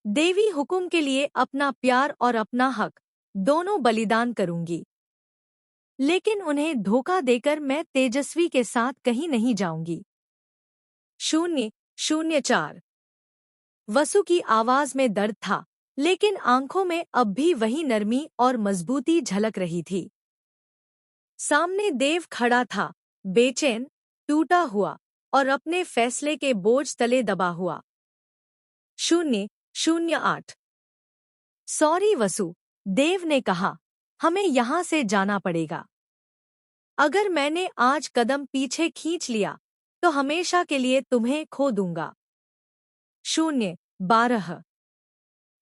देवी हुकुम के लिए अपना प्यार और अपना हक दोनों बलिदान करूंगी, लेकिन उन्हें धोखा देकर मैं तेजस्वी के साथ कहीं नहीं जाऊंगी। 004। वसु की आवाज में दर्द था, लेकिन आंखों में अब भी वही नरमी और मजबूती झलक रही थी। सामने देव खड़ा था, बेचैन, टूटा हुआ और अपने फैसले के बोझ तले दबा हुआ। 008। सॉरी वसु, देव ने कहा, हमें यहाँ से जाना पड़ेगा। अगर मैंने आज कदम पीछे खींच लिया तो हमेशा के लिए तुम्हें खो दूंगा। 012।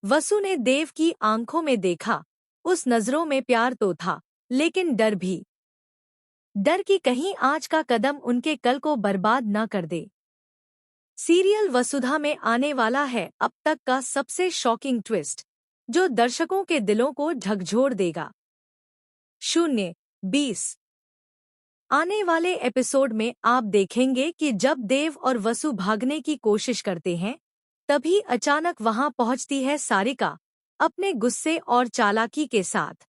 वसु ने देव की आंखों में देखा। उस नजरों में प्यार तो था, लेकिन डर भी। डर कि कहीं आज का कदम उनके कल को बर्बाद न कर दे। सीरियल वसुधा में आने वाला है अब तक का सबसे शॉकिंग ट्विस्ट, जो दर्शकों के दिलों को झकझोर देगा। 020। आने वाले एपिसोड में आप देखेंगे कि जब देव और वसु भागने की कोशिश करते हैं, तभी अचानक वहां पहुंचती है सारिका, अपने गुस्से और चालाकी के साथ।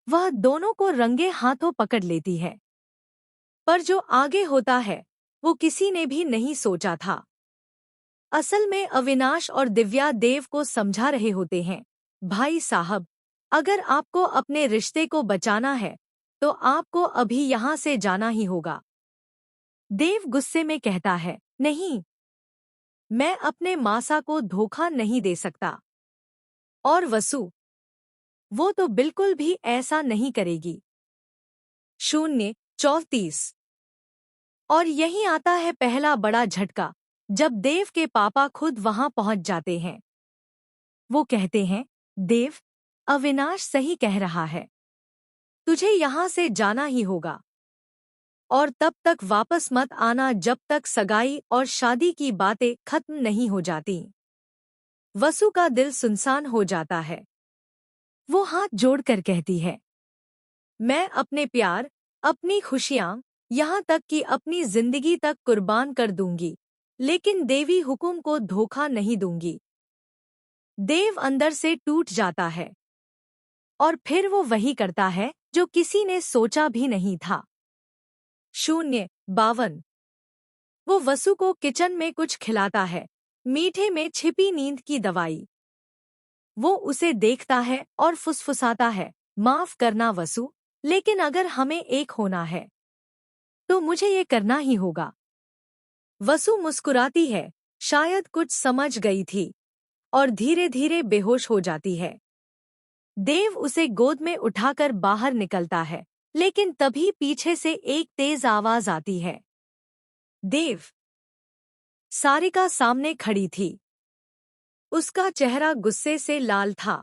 वह दोनों को रंगे हाथों पकड़ लेती है। पर जो आगे होता है वो किसी ने भी नहीं सोचा था। असल में अविनाश और दिव्या देव को समझा रहे होते हैं, भाई साहब, अगर आपको अपने रिश्ते को बचाना है तो आपको अभी यहाँ से जाना ही होगा। देव गुस्से में कहता है, नहीं, मैं अपने मासा को धोखा नहीं दे सकता। और वसु, वो तो बिल्कुल भी ऐसा नहीं करेगी। 034। और यहीं आता है पहला बड़ा झटका, जब देव के पापा खुद वहां पहुंच जाते हैं। वो कहते हैं, देव, अविनाश सही कह रहा है, तुझे यहां से जाना ही होगा। और तब तक वापस मत आना जब तक सगाई और शादी की बातें खत्म नहीं हो जाती। वसु का दिल सुनसान हो जाता है। वो हाथ जोड़कर कहती है, मैं अपने प्यार, अपनी खुशियां, यहाँ तक कि अपनी जिंदगी तक कुर्बान कर दूंगी, लेकिन देवी हुकुम को धोखा नहीं दूंगी। देव अंदर से टूट जाता है। और फिर वो वही करता है जो किसी ने सोचा भी नहीं था। 052। वो वसु को किचन में कुछ खिलाता है, मीठे में छिपी नींद की दवाई। वो उसे देखता है और फुसफुसाता है, माफ करना वसु, लेकिन अगर हमें एक होना है तो मुझे ये करना ही होगा। वसु मुस्कुराती है, शायद कुछ समझ गई थी, और धीरे धीरे बेहोश हो जाती है। देव उसे गोद में उठाकर बाहर निकलता है, लेकिन तभी पीछे से एक तेज आवाज आती है। देव। सारिका सामने खड़ी थी। उसका चेहरा गुस्से से लाल था।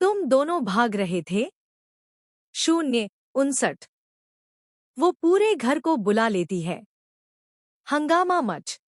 तुम दोनों भाग रहे थे? 059। वो पूरे घर को बुला लेती है। हंगामा मच